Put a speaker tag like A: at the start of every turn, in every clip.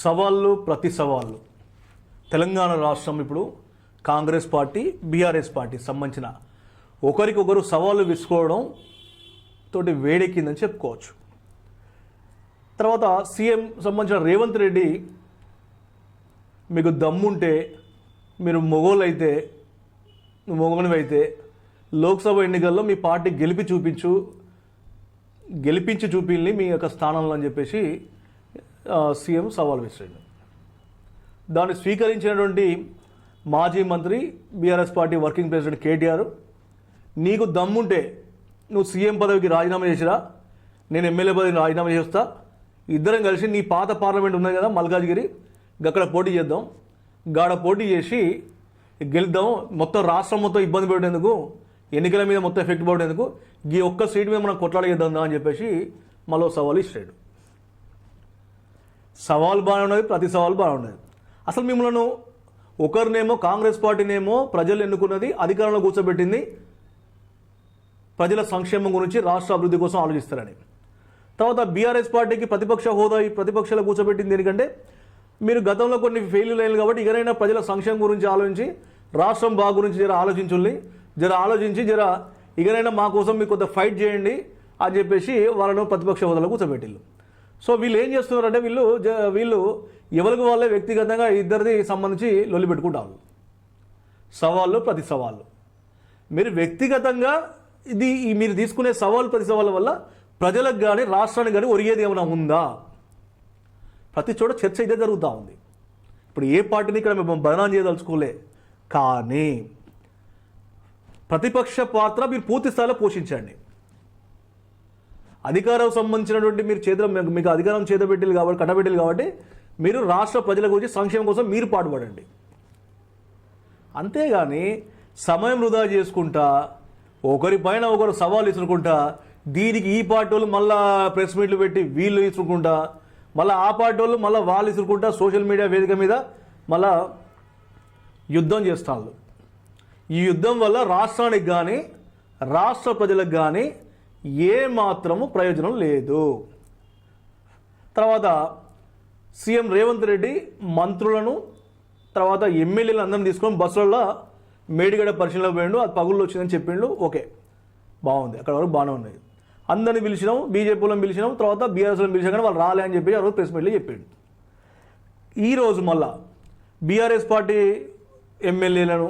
A: సవాళ్ళు ప్రతి సవాళ్ళు. తెలంగాణ రాష్ట్రం ఇప్పుడు కాంగ్రెస్ పార్టీ బీఆర్ఎస్ పార్టీ సంబంధించిన ఒకరికొకరు సవాళ్ళు విసుకోవడం తోటి వేడెక్కిందని చెప్పుకోవచ్చు. తర్వాత సీఎం సంబంధించిన రేవంత్ రెడ్డి, మీకు దమ్ముంటే మీరు మొగోళ్ళైతే మొగనివైతే లోక్సభ ఎన్నికల్లో మీ పార్టీ గెలిపించి చూపిల్ని మీ యొక్క స్థానంలో అని చెప్పేసి సీఎం సవాల్ విసిరాడు. దాన్ని స్వీకరించినటువంటి మాజీ మంత్రి BRS party working president KTR, నీకు దమ్ముంటే నువ్వు సీఎం పదవికి రాజీనామా చేసిరా, నేను ఎమ్మెల్యే పదవికి రాజీనామా చేస్తా, ఇద్దరం కలిసి నీ పాత పార్లమెంట్ ఉన్నది కదా మల్కాజ్గిరి, అక్కడ పోటీ చేద్దాం, గాడ పోటీ చేసి గెలుద్దాం, మొత్తం రాష్ట్రం మొత్తం ఇబ్బంది పెట్టేందుకు, ఎన్నికల మీద మొత్తం ఎఫెక్ట్ పడేందుకు ఈ ఒక్క సీట్ మీద మనం కొట్లాడ చేద్దాం అని చెప్పేసి మళ్ళీ సవాల్ ఇచ్చాడు. సవాల్ బాగానే ఉన్నది, ప్రతి సవాల్ బాగానే ఉన్నది. అసలు మిమ్మల్ని ఒకరినేమో కాంగ్రెస్ పార్టీనేమో ప్రజలు ఎన్నుకున్నది, అధికారంలో కూర్చోబెట్టింది ప్రజల సంక్షేమం గురించి, రాష్ట్ర అభివృద్ధి కోసం ఆలోచిస్తారని. తర్వాత బీఆర్ఎస్ పార్టీకి ప్రతిపక్ష హోదా, ఈ ప్రతిపక్షాలు కూర్చోబెట్టింది ఎందుకంటే మీరు గతంలో కొన్ని ఫెయిల్యూర్ అయ్యారు కాబట్టి ఇకనైనా ప్రజల సంక్షేమం గురించి ఆలోచించి, రాష్ట్రం బాగు గురించి ఆలోచించి ఇకనైనా మా కోసం మీరు కొంత ఫైట్ చేయండి అని చెప్పేసి వాళ్ళను ప్రతిపక్ష హోదాలో కూర్చోబెట్టిల్లు. సో వీళ్ళు ఏం చేస్తున్నారంటే వీళ్ళు ఎవరికి వాళ్ళే వ్యక్తిగతంగా ఇద్దరిది సంబంధించి లొల్లి పెట్టుకుంటారు. సవాళ్ళు ప్రతి సవాళ్ళు. మీరు వ్యక్తిగతంగా మీరు తీసుకునే సవాళ్ళు ప్రతి సవాళ్ళ వల్ల ప్రజలకు కానీ రాష్ట్రానికి కానీ ఒరిగేది ఏమైనా ఉందా? ప్రతి చోట చర్చ ఇదే జరుగుతూ ఉంది. ఇప్పుడు ఏ పార్టీని ఇక్కడ మేము బదనాం చేయదలుచుకోలే, కానీ ప్రతిపక్ష పాత్ర మీరు పూర్తి స్థాయిలో పోషించండి. అధికారం సంబంధించినటువంటి మీకు అధికారం కట్టబెట్టాలి కాబట్టి మీరు రాష్ట్ర ప్రజల గురించి సంక్షేమం కోసం మీరు పాటుపడండి. అంతేగాని సమయం వృధా చేసుకుంటా, ఒకరిపైన ఒకరు సవాళ్ళు ఇసురుకుంటా, దీనికి ఈ పార్టీ వాళ్ళు మళ్ళా ప్రెస్ మీట్లు పెట్టి వీళ్ళు ఇసురుకుంటా, మళ్ళీ ఆ పార్టీ వాళ్ళు మళ్ళీ వాళ్ళు ఇసురుకుంటా, సోషల్ మీడియా వేదిక మీద మళ్ళా యుద్ధం చేస్తాను. ఈ యుద్ధం వల్ల రాష్ట్రానికి కానీ రాష్ట్ర ప్రజలకు కానీ ఏ మాత్రము ప్రయోజనం లేదు. తర్వాత సీఎం రేవంత్ రెడ్డి మంత్రులను తర్వాత ఎమ్మెల్యేలు అందరిని తీసుకొని బస్సులలో మేడిగడ్డ పరిశీలన పోయిండు, అది పగుళ్ళు వచ్చిందని చెప్పిండు. ఓకే, బాగుంది, అక్కడ వరకు బాగానే ఉన్నాయి. అందరిని పిలిచినాం, బీజేపీలను పిలిచినాం, తర్వాత బీఆర్ఎస్లను పిలిచాం, కానీ వాళ్ళు రాలే అని చెప్పి ఆ రోజు ప్రెస్ మీట్లో చెప్పిండు. ఈరోజు మళ్ళా బీఆర్ఎస్ పార్టీ ఎమ్మెల్యేలను,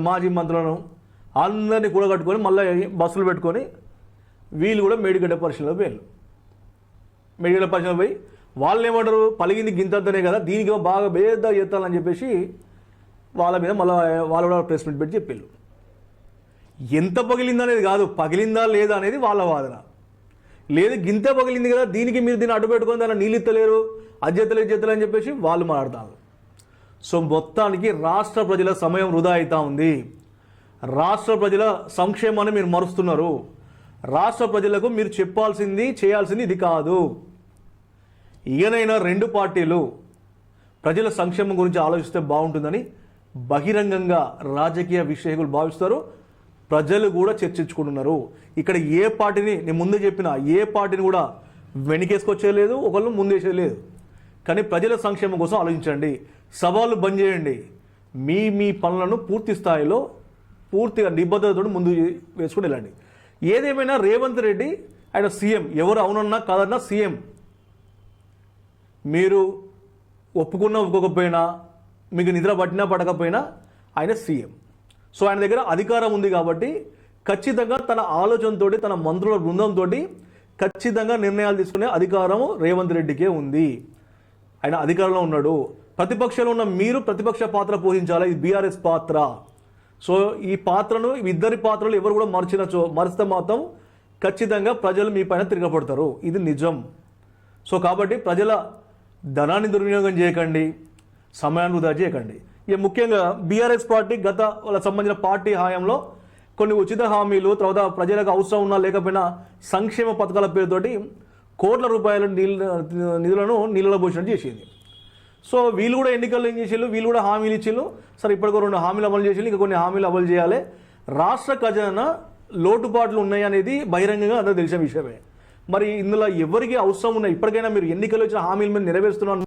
A: మాజీ మంత్రులను అందరినీ కూడగట్టుకొని మళ్ళీ బస్సులు పెట్టుకొని వీళ్ళు కూడా మేడిగడ్డ పరిశీలనలో పోయారు. మేడిగడ్డ పరిశీలన పోయి వాళ్ళు ఏమంటారు, పలిగింది గింతంతనే కదా, దీనికి బాగా భేద చేస్తాలని చెప్పేసి వాళ్ళ మీద మళ్ళీ వాళ్ళు కూడా ప్రెస్ మీట్ పెట్టి చెప్పారు. ఎంత పగిలిందనేది కాదు, పగిలిందా లేదా అనేది వాళ్ళ వాదన. లేదు గింతే పగిలింది కదా, దీనికి మీరు దీన్ని అడ్డు పెట్టుకొని దాన్ని నీళ్ళు ఇత్తలేరు, అజ్జెత్తలు అని చెప్పేసి వాళ్ళు మాట్లాడతారు. సో మొత్తానికి రాష్ట్ర ప్రజల సమయం వృధా అవుతా ఉంది. రాష్ట్ర ప్రజల సంక్షేమాన్ని మీరు మరుస్తున్నారు. రాష్ట్ర ప్రజలకు మీరు చేయాల్సింది ఇది కాదు. ఈయనైనా రెండు పార్టీలు ప్రజల సంక్షేమం గురించి ఆలోచిస్తే బాగుంటుందని బహిరంగంగా రాజకీయ విశ్లేషకులు భావిస్తారు. ప్రజలు కూడా చర్చించుకుంటున్నారు. ఇక్కడ ఏ పార్టీని, నేను ముందే చెప్పిన, ఏ పార్టీని కూడా వెనకేసుకొచ్చేయలేదు, ఒకళ్ళు ముందేసేయలేదు. కానీ ప్రజల సంక్షేమం కోసం ఆలోచించండి. సవాళ్ళు బంద్ చేయండి. మీ పనులను పూర్తిగా నిబద్ధతతో ముందు వేసుకుని వెళ్ళండి. ఏదేమైనా రేవంత్ రెడ్డి ఆయన సీఎం, ఎవరు అవునన్నా కాదన్నా సీఎం. మీరు ఒప్పుకోకపోయినా, మీకు నిద్ర పట్టినా పడకపోయినా ఆయన సీఎం. సో ఆయన దగ్గర అధికారం ఉంది కాబట్టి ఖచ్చితంగా తన ఆలోచనతో, తన మంత్రుల బృందంతో ఖచ్చితంగా నిర్ణయాలు తీసుకునే అధికారం రేవంత్ రెడ్డికే ఉంది. ఆయన అధికారంలో ఉన్నాడు. ప్రతిపక్షంలో ఉన్న మీరు ప్రతిపక్ష పాత్ర పోషించాలి. ఇది బీఆర్ఎస్ పాత్ర. సో ఈ పాత్రను, ఇద్దరి పాత్రలు ఎవరు కూడా మరిస్తే మాత్రం ఖచ్చితంగా ప్రజలు మీ పైన తిరగబడతారు. ఇది నిజం. సో కాబట్టి ప్రజల ధనాన్ని దుర్వినియోగం చేయకండి, సమయాన్ని వృధా చేయకండి. ఇక ముఖ్యంగా బీఆర్ఎస్ పార్టీ వాళ్ళకి సంబంధించిన పార్టీ హయాంలో కొన్ని ఉచిత హామీలు, తర్వాత ప్రజలకు అవసరం ఉన్నా లేకపోయినా సంక్షేమ పథకాల పేరుతోటి కోట్ల రూపాయల నిధులను నీళ్ళలో పోసినట్టు చేసింది. సో వీళ్ళు కూడా ఎన్నికల్లో ఏం చేసిళ్ళు, వీళ్ళు కూడా హామీలు ఇచ్చిళ్ళు. సరే ఇప్పటికో 2 హామీలు అమలు చేసి ఇంకా కొన్ని హామీలు అమలు చేయాలి. రాష్ట్ర ఖజానా లోటుపాట్లు ఉన్నాయి అనేది బహిరంగంగా అందరూ తెలిసిన విషయమే. మరి ఇందులో ఎవరికి అవసరం ఉన్నాయి? ఇప్పటికైనా మీరు ఎన్నికలు వచ్చిన హామీల మీద నెరవేరుస్తున్నారు.